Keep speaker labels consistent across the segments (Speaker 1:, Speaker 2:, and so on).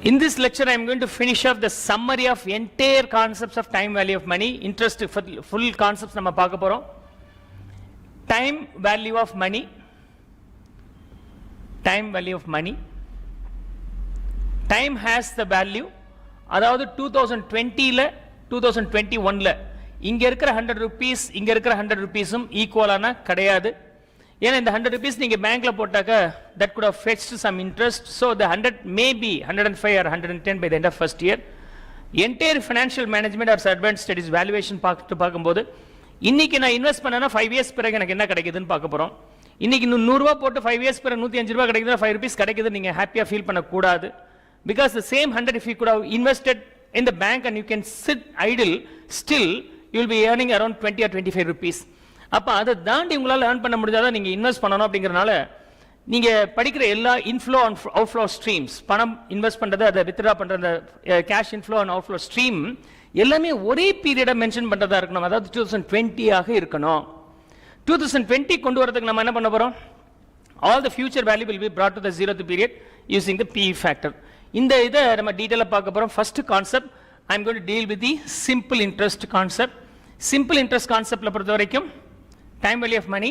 Speaker 1: In this lecture, I am going to finish off the summary of entire concepts of time value of money. Interest full concepts நம்ம பார்க்க போறோம். Time value of money. Time value of money. Time has the value. அதாவது 2020ல 2021ல இங்க இருக்கிற 100 rupees இங்க இருக்கிற 100 rupeesum ஈக்குவலான கிடையாது. ஏன்னா இந்த 100 rupees நீங்க பேங்க்ல போட்டாக்க that could have fetched some interest, so the 100 may be 105 or 110 by the end of first year. Entire financial management or advanced studies valuation பார்க்கும்போது இன்னைக்கு நான் இன்வெஸ்ட் பண்ணனா 5 years பிறகு எனக்கு என்ன கிடைக்குதுன்னு பார்க்க போறோம். இன்னைக்கு 100 ரூபாய் போட்டு 5 years பிறகு 105 ரூபாய் கிடைக்குதுன்னா 5 rupees கிடைக்குது நீங்க ஹாப்பியா ஃபீல் பண்ண கூடாது. Because the same 100 if you could have invested in the bank and you can sit idle, still you will be earning around 20 or 25 rupees. அப்ப அதை தாண்டி உங்களால் earn பண்ண முடிஞ்சாதான் நீங்க இன்வெஸ்ட் பண்ணணும் அப்படிங்கறனால நீங்க படிக்கிற எல்லா இன்ஃப்ளோ அண்ட் அவுட்ஃப்ளோ ஸ்ட்ரீம்ஸ், பணம் இன்வெஸ்ட் பண்றது, அதை வித்ட்ரா பண்றது, cash inflow and outflow stream எல்லாமே ஒரே பீரியடை மென்ஷன் பண்றதா இருக்கணும். அதாவது 2020 ஆக இருக்கணும். 2020 கொண்டு வரதுக்கு நம்ம என்ன பண்ண போறோம்? All the future value will be brought to the zeroth period using the PE factor. இந்த இதை நம்ம டீடைலா பார்க்க போறோம். First concept I am going to deal with the simple interest concept. Simple interest conceptல பொறுத்த வரைக்கும் time value of money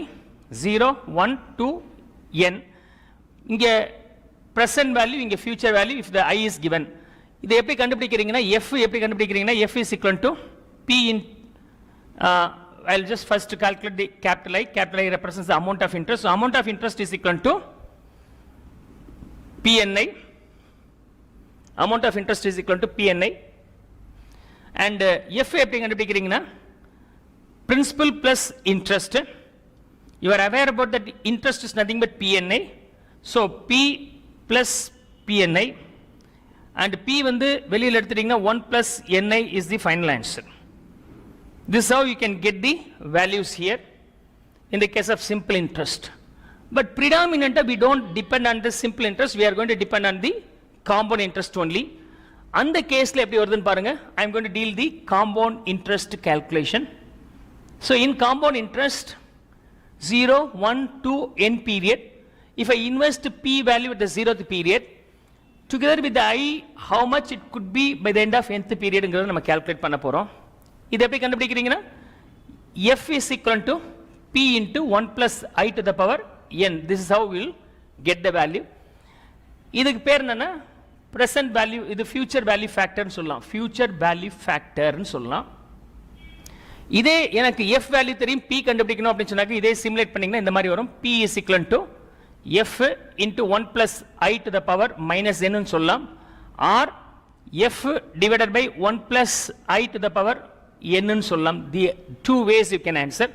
Speaker 1: 0 1 2 n, இங்க present value, இங்க future value if the I is given. இதை எப்படி கண்டுபிடிக்கிறீங்கன்னா f எப்படி கண்டுபிடிக்கிறீங்கன்னா f is equal to p in I'll just first calculate the capital I. Capital I represents the amount of interest. So amount of interest is equal to PNI. Amount of interest is equal to PNI. And F எப்படி கண்டுபிடிக்கிறீங்கன்னா principal plus interest. You are aware about that interest is nothing but PNI. So P plus PNI. And P வந்து வெளியில் எடுத்துட்டீங்கன்னா 1 plus NI is the final answer. This is how you can get the values here in the case of simple interest. But predominantly we don't depend on the simple interest. We are going to depend on the compound interest only. அந்த கேஸ்ல எப்படி வருதுன்னு பாருங்க. I am going to deal the compound interest calculation. So in compound interest 0 1 2 n period, if I invest P value at the 0th period together with the I, how much it could be by the end of nth period ங்கறத நம்ம calculate பண்ண போறோம். இது எப்படி கண்டுபிடிக்கிறீங்கன்னா f is equal to p into 1 plus I to the power n. This is how we will get the value. இதுக்கு பேர் என்னன்னா present value, இது future value factor னு சொல்லலாம். future value factor னு சொல்லலாம். இதே எனக்கு f value தெரியும், p கண்டுபிடிக்கணும் அப்படினு சொன்னாக்க இதே சிமுலேட் பண்ணீங்கன்னா இந்த மாதிரி வரும். p is equal to f into 1 plus I to the power minus n னு சொல்லலாம். or f divided by 1 plus I to the power n னு சொல்லலாம். the two ways you can answer.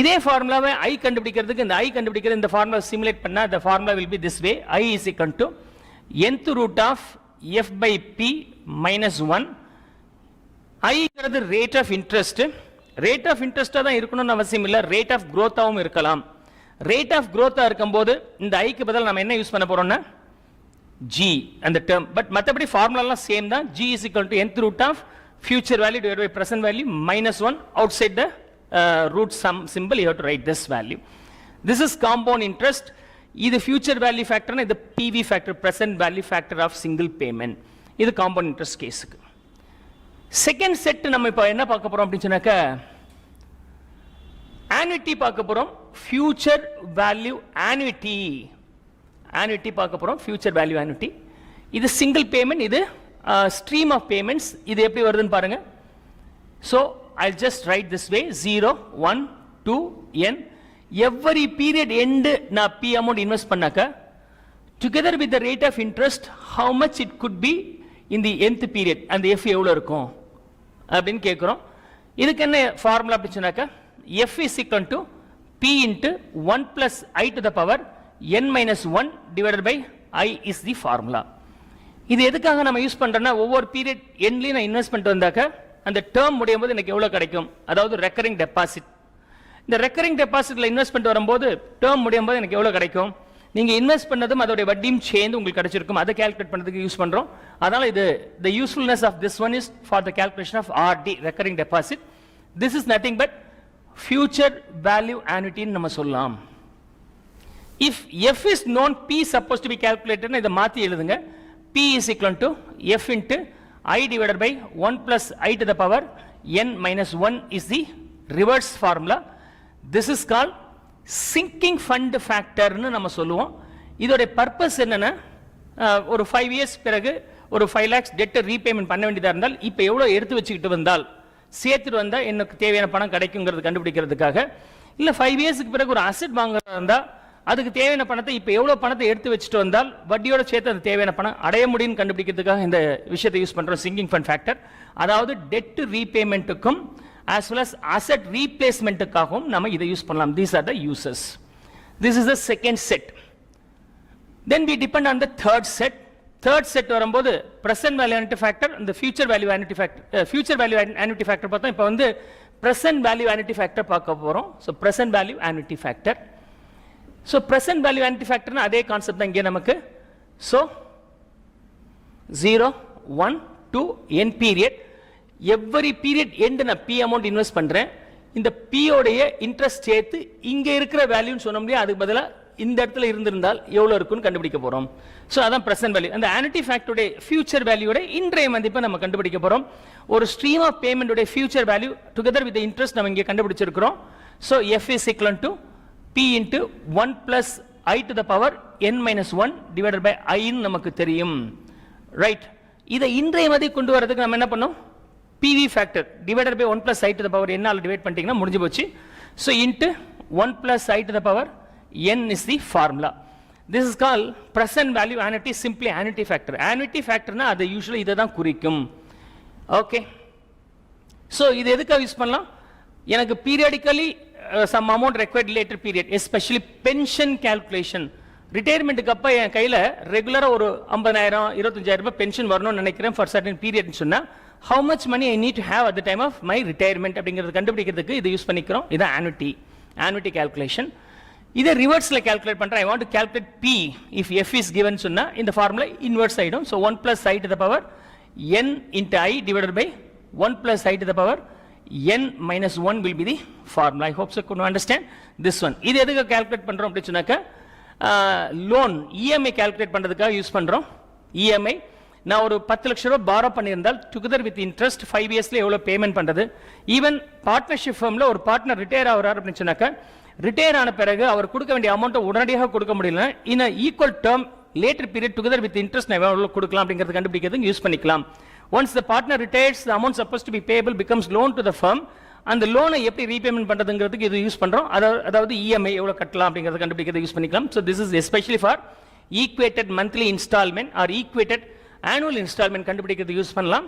Speaker 1: இதே ஃபார்முலாவை I கண்டுபிடிக்கிறதுக்கு இந்த I கண்டுபிடிக்கிற இந்த ஃபார்முலா சிமுலேட் பண்ணா the formula will be this way. I is equal to nth root of f by p minus 1. I ங்கிறது rate of interest. rate of interest தான் இருக்கணும்னு அவசியம் இல்லை, rate of growth ஆவும் இருக்கலாம். rate of growth இருக்கும்போது இந்த I க்கு பதிலா நம்ம என்ன யூஸ் பண்ண போறோம்னா g அந்த term. பட் மத்தபடி ஃபார்முலாலாம் சேம் தான். g is equal to nth root of future value divided by present value minus 1. outside the root sum symbol you have to write this value. This is compound interest. இது future value factor னா இது PV factor, present value factor of single payment. இது compound interest கேஸுக்கு. Second set நம்ம இப்போ என்ன பார்க்க போறோம் அப்படின்னு சொன்னாக்க annuity பார்க்க போறோம். future value annuity. annuity பார்க்க போறோம். future value annuity. இது single payment, இது stream of payments. இது எப்படி வருதுன்னு பாருங்க. So I'll just write this way 0 1 2 n. every period end நான் p amount invest பண்ணாக்க together with the rate of interest how much it could be in the nth period and f எவ்வளவு இருக்கும் அப்படினு கேக்குறோம். இதுக்கு என்ன ஃபார்முலா அப்படி சொன்னாக்க f is equal to p into 1 plus I to the power n minus 1 divided by I is the formula. இது எதுக்காக நம்ம யூஸ் பண்றோம்னா ஒவ்வொரு பீரியட் எண்ட்லயும் நான் இன்வெஸ்ட் பண்ணிட்டு வந்தாக்க அந்த டேர்ம் முடியும் போது எனக்கு எவ்வளவு கிடைக்கும், அதாவது ரெக்கரிங் டெபாசிட். இந்த ரெக்கரிங் டெபாசிட்ல இன்வெஸ்ட் பண்ணிட்டு வரும்போது டேர்ம் முடியும் போது எனக்கு எவ்வளவு கிடைக்கும், நீங்க இன்வெஸ்ட் பண்ணதும் அதோட வட்டியும் சேர்ந்து உங்களுக்கு கிடைச்சிருக்கும். அதை கால்குலேட் பண்றதுக்கு யூஸ் பண்றோம். அதனால இது the usefulness of this one is for the calculation of RD, recurring deposit. This is nothing but future value annuity ன்னு நம்ம சொல்லலாம். If f is known, p supposed to be calculated னா இத மாத்தி எழுதுங்க. P is equal to F into I divided by 1 plus I to the power n minus 1 is the reverse formula. This is called sinking fund factor னு நம்ம சொல்லுவோம். இதோட purpose என்னன்னா ஒரு 5 years பிறகு ஒரு 5 lakhs debt repayment பண்ண வேண்டியதா இருந்தால் இப்போ எவ்வளவு எடுத்து வச்சுக்கிட்டு வந்தால் சேர்த்துட்டு வந்தா எனக்கு தேவையான பணம் கிடைக்குங்கிறது கண்டுபிடிக்கிறதுக்காக, இல்ல 5 yearsக்கு பிறகு ஒரு அசெட் வாங்குறதா இருந்தா அதுக்கு தேவையான பணத்தை இப்போ எவ்வளவு பணத்தை எடுத்து வச்சுட்டு வந்தால் வட்டியோட சேர்த்து அந்த தேவையான பணம் அடைய முடியும்னு கண்டுபிடிக்கிறதுக்காக இந்த விஷயத்தை யூஸ் பண்றோம், சிங்கிங் ஃபண்ட் ஃபேக்டர். அதாவது டெட் ரீபேமெண்ட்டுக்கும் as well as asset replacementக்காகவும் நம்ம இதை யூஸ் பண்ணலாம். These are the uses. This is the second set. Then we depend on the third set. Third set வரும்போது present value annuity factor and the future value annuity factor. Future value annuity factor பார்த்தோம். இப்போ வந்து present value annuity factor பார்க்க போறோம். So present value annuity factor. So present value annuity factor னா அதே concept தான் இங்கே நமக்கு. So 0 1 2 n period, every period end நான் p amount இன்வெஸ்ட் பண்றேன். இந்த p உடைய இன்ட்ரஸ்ட் சேர்த்து இங்க இருக்கிற வேல்யூன்னு சொன்ன முடியாது, அதுக்கு பதிலா இந்த இடத்துல இருந்திருந்தால் எவ்வளவு இருக்குன்னு கண்டுபிடிக்க போறோம். சோ அதான் பிரசன்ட் வேல்யூ. அந்த annuity factor உடைய ஃபியூச்சர் வேல்யூட இன்றைய மதிப்பை நம்ம கண்டுபிடிக்க போறோம். ஒரு ஸ்ட்ரீம் ஆஃப் பேமெண்ட் உடைய future value together with interest நம்ம இங்க கண்டுபிடிச்சிருக்கிறோம். So f is equal to p into 1 plus I to the power n minus 1 divided by I ன்னு நமக்கு தெரியும். ரைட், இதை இன்றைய மதிப்பு கொண்டு வரதுக்கு நம்ம என்ன பண்ணோம்? PV factor divided by 1 plus I to the power n ஆல டிவைட் பண்ணிட்டீங்கன்னா முடிஞ்சு போச்சு. So into 1 plus I to the power n is the formula. This is called present value annuity, simply annuity factor. Annuity factor னா அது usually இதை தான் குறிக்கும். Okay, so இது எதுக்காக யூஸ் பண்ணலாம்? எனக்கு periodically some amount required later period, especially pension calculation. ரிட்டையர்மெண்ட்டுக்கு அப்போ என் கையில் ரெகுலராக ஒரு 50,000 25,000 ரூபாய் பென்ஷன் வரணும்னு நினைக்கிறேன் ஃபார் சர்டன் பீரியட்னு சொன்னால் how much money I need to have at the time of my retirement அப்படிங்கிறது கண்டுபிடிக்கிறதுக்கு இது யூஸ் பண்ணிக்கிறோம். இது annuity calculation. இதை ரிவர்ஸ்ல கால்குலேட் பண்றேன். I want to calculate P if F is given சொன்னா இந்த ஃபார்முலா இன்வெர்ஸ் ஆயிடும். So 1 plus I to the power n into I divided by 1 plus I to the power n minus 1 will be the formula. I hope so you understand this one. இது எதுக்கு calculate பண்றோம் அப்படி சொன்னாக்க loan EMI calculate பண்றதுக்காக use பண்றோம். EMI நான் ஒரு 10 லட்சம் ரூபாய் பாரோ பண்ணியிருந்தால் டுகெதர் வித் இன்ட்ரெஸ்ட் 5 இயர்ஸ்ல எவ்வளவு பேமெண்ட் பண்றது. ஈவன் பார்ட்னர்ஷிப் ஃபர்ம்ல ஒரு பார்ட்னர் ரிட்டையர் ஆகிறார் அப்படின்னு சொன்னாக்க ரிட்டையர் ஆன பிறகு அவர் கொடுக்க வேண்டிய அமௌண்ட்டை உடனடியாக கொடுக்க முடியல, in equal term later period together with interest நான் எவ்வளவு கொடுக்கலாம் அப்படிங்கிறது கண்டுபிடிக்கிறதுக்கு யூஸ் பண்ணிக்கலாம். Once the partner retires the amount supposed to be payable becomes loan to the firm. அந்த லோனை எப்படி ரீபேமெண்ட் பண்றதுங்கிறதுக்கு இது யூஸ் பண்றோம். அதாவது EMI எவ்வளவு கட்டலாம் அப்படிங்கிறது கண்டுபிடிக்கிறது யூஸ் பண்ணிக்கலாம். So this is especially for equated monthly instalment or equated annual instalment கண்டுபிடிக்கிறது யூஸ் பண்ணலாம்.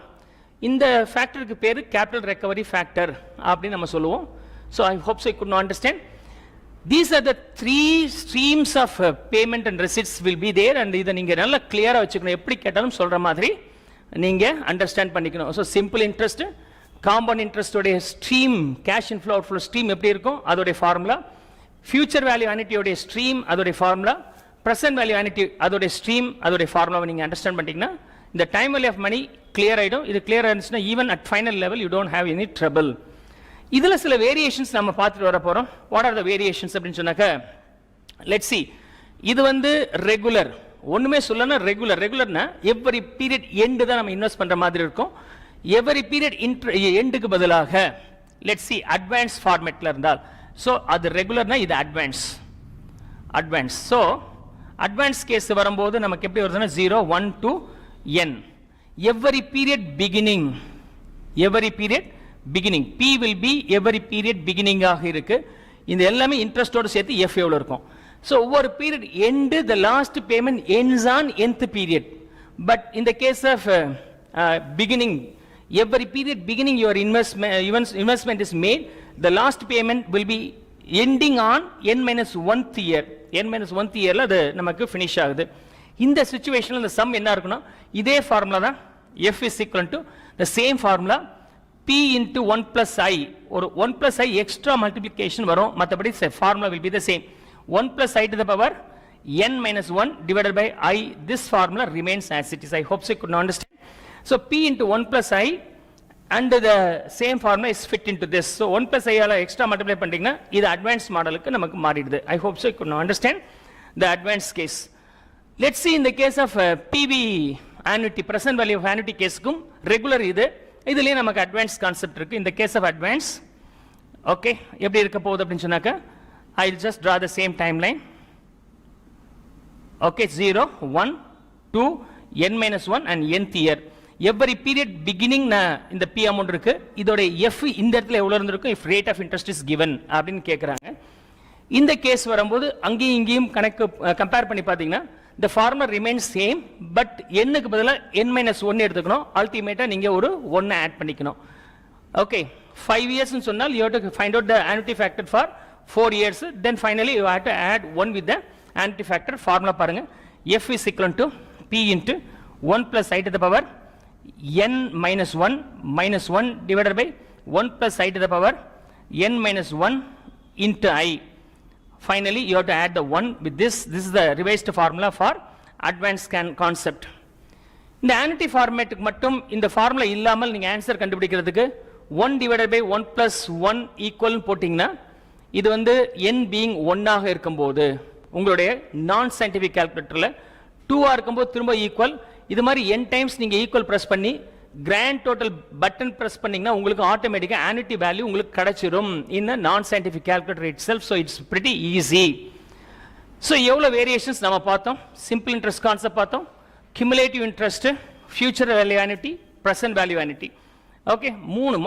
Speaker 1: இந்த ஃபேக்டருக்கு பேரு கேபிட்டல் ரெக்கவரி ஃபேக்டர் அப்படின்னு நம்ம சொல்லுவோம். So I hope so you good understand. These are the three streams of payment and receipts will be there, and இதை நீங்க நல்லா கிளியரா வச்சுக்கணும். எப்படி கேட்டாலும் சொல்ற மாதிரி நீங்க அண்டர்ஸ்டாண்ட் பண்ணிக்கணும். ஸோ சிம்பிள் இன்ட்ரெஸ்ட், காம்பவுண்ட் இன்ட்ரெஸ்டோடைய stream, cash inflow outflow stream எப்படி இருக்கும் அதோடைய ஃபார்முலா, ஃபியூச்சர் வேல்யூ ஆனிட்டியோடைய ஸ்ட்ரீம் அதோடைய ஃபார்முலா, பிரசன்ட் வேல்யூ ஆனிட்டி அதோடைய ஸ்ட்ரீம் அதோடைய ஃபார்முலாவை நீங்க அண்டர்ஸ்டாண்ட் பண்ணிட்டீங்கன்னா இந்த time value of money clear ஆயிடும். இது கிளியர் ஆயிருந்துச்சுன்னா even at final level you don't have any trouble. இதுல சில வேரியேஷன்ஸ் நம்ம பார்த்துட்டு வர போறோம். வாட் ஆர் த வேரியேஷன்ஸ் அப்படின்னு சொன்னாக்க லெட்ஸ் see. இது வந்து ரெகுலர், ஒண்ணுமே சொல்லனா ரெகுலர்னா எவ்வரி பீரியட் எண்ட் தான் நம்ம இன்வெஸ்ட் பண்ற மாதிரி இருக்கும். எவ்வரி பீரியட் எண்டுக்கு பதிலாக லெட்ஸ் see அட்வான்ஸ் ஃபார்மேட்ல இருந்தால், சோ அது ரெகுலர்னா இது அட்வான்ஸ். சோ அட்வான்ஸ் கேஸ் வரும்போது நமக்கு எப்படி வருதுன்னா 0 1 2 n. Every period beginning P will be every period beginning ஆக இருக்கு. இந்த எல்லாமே இன்ட்ரெஸ்டோட சேர்த்து F எவ்வளவு இருக்கும். So ஒவ்வொரு period end the last payment ends on nth period. But in the case of beginning, every period beginning your investment is made, the last payment will be ending on n minus 1th year. n minus 1th yearல அது நமக்கு finish ஆகுது. இந்த சிச்சுவேஷன்ல இந்த some என்ன இருக்குன்னா இதே formula தான். F is equal to the same formula P into 1 plus I, or 1 plus I extra multiplication வரும், மற்றபடி formula will be the same. 1 plus I to the power n minus 1 divided by I, this formula remains as it is. I hope so you could understand. So P into 1 plus I and the same formula is fit into this. So 1 plus I ஆல extra multiply பண்ணிட்டீங்கன்னா இது advanced மாடலுக்கு நமக்கு மாறிடுது. I hope so you could understand the advanced case. Let's see in the case of PV annuity present value of annuity கேஸ்க்கும் regular இதுலயே நமக்கு advance concept இருக்கு. இந்த கேஸ் ஆஃப் அட்வான்ஸ் ஓகே எப்படி இருக்க போகுது அப்படின்னு சொன்னாக்க I will just draw the same timeline. Okay, 0, 1, 2, n minus 1 and nth year. Every period beginning இந்த P amount இருக்கு. இதோட F இந்த இடத்துல எவ்வளவு இருந்திருக்கும் if rate of interest is given அப்படின்னு கேக்குறாங்க. இந்த கேஸ் வரும்போது அங்கேயும் இங்கேயும் கணக்கு கம்பேர் பண்ணி பார்த்தீங்கன்னா the formula remains same but n க்கு பதிலா n minus 1 எடுத்துக்கணும். அல்டிமேட்டா நீங்க ஒரு 1 ஆட் பண்ணிக்கணும். Okay, 5 years னு சொன்னால் you have to find out the annuity factor for 4 years, then finally you have to add 1 with the annuity factor. Formula பாருங்க, F is equal to P into 1 plus I to the power n minus 1 divided by 1 plus I to the power n minus 1 into I. Finally you have to add the 1 with this. This is the revised formula for advanced concept. இந்த annuity format மட்டும் இந்த formula இல்லாமல் நீங்க answer கண்டுபிடிக்கிறதுக்கு 1 divided by 1 plus 1 equal போட்டிங்கன்னா இது வந்து n being 1 ஆக இருக்கும்போது உங்களுடைய நான் சயின்டிஃபிக் கால்குலேட்டர்ல 2 ஆ இருக்கும்போது திரும்ப ஈக்குவல் இது மாதிரி n டைம்ஸ் நீங்க ஈக்குவல் பிரஸ் பண்ணி கிராண்ட் டோட்டல் பட்டன் பிரஸ் பண்ணீங்கன்னா உங்களுக்கு ஆட்டோமேட்டிக்கா annuity வேல்யூ உங்களுக்கு கிடைச்சிரும் in a non scientific calculator itself. So it's pretty easy. So எவ்வளவு வேரியேஷன்ஸ் நம்ம பார்த்தோம். சிம்பிள் இன்ட்ரெஸ்ட் கான்செப்ட் பார்த்தோம், cumulative interest, future value annuity, present value annuity. Okay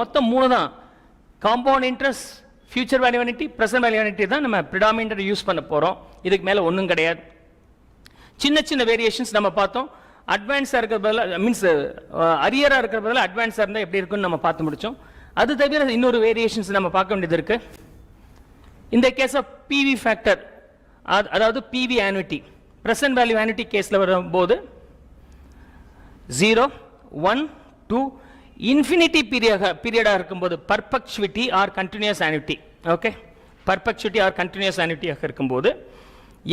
Speaker 1: மொத்தம் 3 தான். Compound interest, future value annuity, present value annuity தான் நம்ம predominantly use பண்ண போறோம். இதுக்கு மேல ஒண்ணும் கிடையாது. சின்ன வேரியேஷன்ஸ் நம்ம பார்த்தோம். அட்வான்ஸா இருக்கிற பதிலா மீன்ஸ் அரியரா இருக்கிற பதிலா அட்வான்ஸா இருந்தா எப்படி இருக்குன்னு நம்ம பார்த்து முடிச்சோம். அது தவிர இன்னொரு வேரியேஷன்ஸ் நம்ம பார்க்க வேண்டியது இருக்கு. இந்த கேஸ் ஆஃப் பிவி ஃபேக்டர் அதாவது PV annuity, present value annuity கேஸ்ல வரும்போது 0, 1, 2 infinity பீரியடா இருக்கும்போது perpetuity or continuous annuity. Okay, perpetuity or continuous annuity ஆக இருக்கும்போது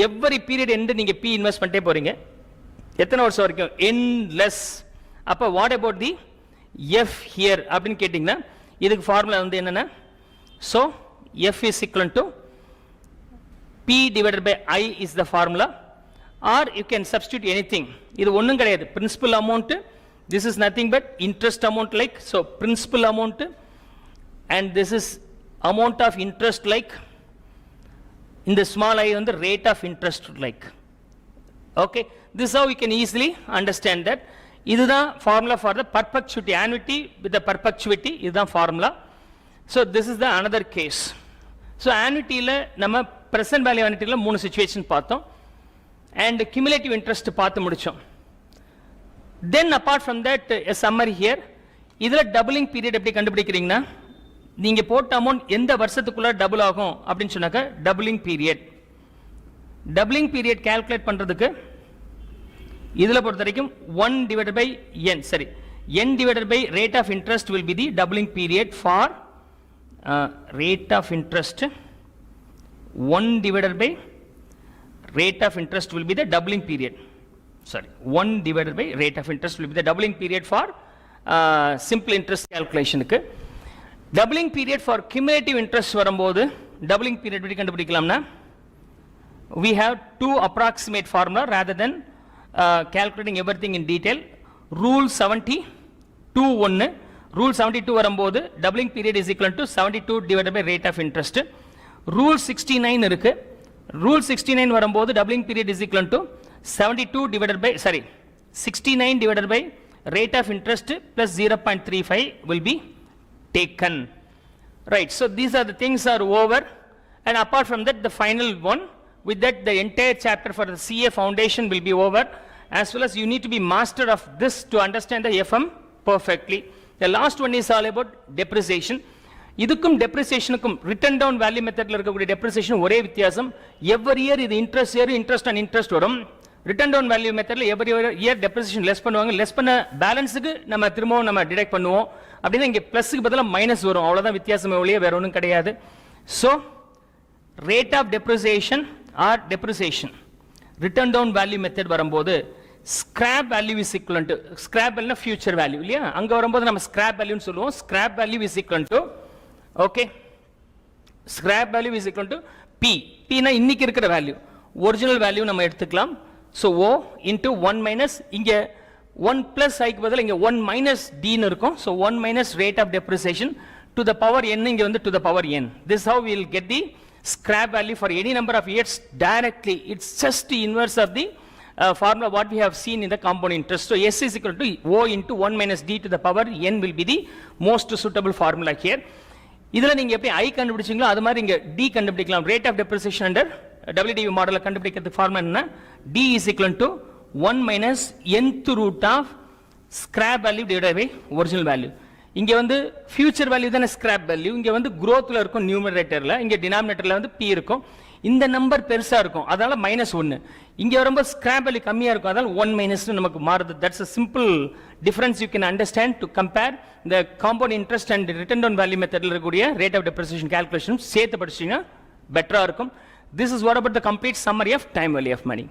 Speaker 1: எவ்வரி பீரியட் எண்ட் நீங்க P இன்வெஸ்ட் பண்ணிட்டே போறீங்க. எத்தனை வருஷம் வரைக்கும்? endless. அப்ப what about the F here அப்படின்னு கேட்டிங்கன்னா இதுக்கு ஃபார்முலா வந்து என்னன்னா so F is equal to P divided by I is the formula, or you can substitute anything. இது ஒண்ணும் கிடையாது. principal amount, this is nothing but interest amount like, so principal amount and this is amount of interest like, in the small I on the rate of interest like. Okay, this is how we can easily understand that. இதுதான் formula for the perpetuity, annuity with the perpetuity, இதுதான் formula. So this is the another case. So annuity ல நம்ம present value annuity ல 3 situation பார்த்தோம் and cumulative interest பார்த்து முடிச்சோம். Then apart from that a summary here. இதுல doubling period எப்படி கண்டுபிடிக்கிறீங்கன்னா நீங்க போட்ட அமௌண்ட் எந்த வருஷத்துக்குள்ள டபுள் ஆகும் அப்படின்னு சொன்னாக்க doubling period கால்குலேட் பண்றதுக்கு இதுல பொறுத்த வரைக்கும் 1 divided by n, சரி, n divided by rate of interest will be the doubling period for rate of interest. 1 divided by rate of interest will be the doubling period. Sorry, 1 divided by rate of interest will be the doubling period for simple interest calculation க்கு. doubling period for cumulative interest வரும்போது doubling period எப்படி கண்டுபிடிக்கலாம்னா we have two approximate formula rather than calculating everything in detail. Rule 72 1, rule 72 வரும்போது doubling period is equal to 72 divided by rate of interest. Rule 69 இருக்கு. Rule 69 வரும்போது doubling period is equal to 72 divided by 69 divided by rate of interest plus 0.35 will be taken. Right, so these are the things are over, and apart from that the final one, with that the entire chapter for the CA foundation will be over, as well as you need to be master of this to understand the FM perfectly. The last one is all about depreciation. இதுக்கும் depreciationக்கும் written down value methodல இருக்கக்கூடிய depreciation ஒரே வித்தியாசம். every year இது interest and interest வரும். written down value methodல every year depreciation less பண்ணுவாங்க. less பண்ண பேலன்ஸுக்கு நம்ம திரும்பவும் நம்ம டிடக்ட் பண்ணுவோம். அப்படின்னா இங்க பிளஸ்க்கு பதிலா மைனஸ் வரும். அவ்வளவுதான் வித்தியாசமே ஒழிய வேற ஒண்ணும் கிடையாது. so rate of depreciation or depreciation written down value method வரும்போது scrap value is equal to, scrap value future value இல்லையா, அங்க வரும்போது நம்ம scrap value னு சொல்லுவோம். scrap value is equal to, okay, scrap value is equal to P. P னா இன்னைக்கு இருக்கிற வேல்யூ, ஒரிஜினல் வேல்யூ நம்ம எடுத்துக்கலாம். so O into 1 minus இங்க 1 plus I க்கு பதிலா இங்க 1 minus D ன்னு இருக்கும். So 1 minus rate of depreciation to the power n இங்க வந்து to the power n. This is how we will get the scrap value for any number of years directly. It's just the inverse of the formula what we have seen in the compound interest. So S is equal to O into 1 minus D to the power n will be the most suitable formula here. இதுல நீங்க எப்படி I கண்டுபிடிச்சீங்களோ அது மாதிரி இங்க D கண்டுபிடிக்கலாம். Rate of depreciation under WDV மாடலை கண்டுபிடிக்கிறதுக்கு formula என்ன? D is equal to 1 minus nth root of scrap value divided by original value. இங்க வந்து future value தான scrap value, இங்க வந்து growthல இருக்கும் numeratorல, இங்க denominatorல வந்து p இருக்கும். இந்த நம்பர் பெருசா இருக்கும், அதனால -1. இங்க வரும்போது scrap value கம்மியா இருக்கும், அதனால 1 minus நமக்கு மாறுது. That's a simple difference you can understand to compare the compound interest and return on value methodல இருக்கக்கூடிய rate of depreciation calculation சேர்த்து படிச்சீங்கன்னா பெட்டரா இருக்கும். This is what about the complete summary of time value of money.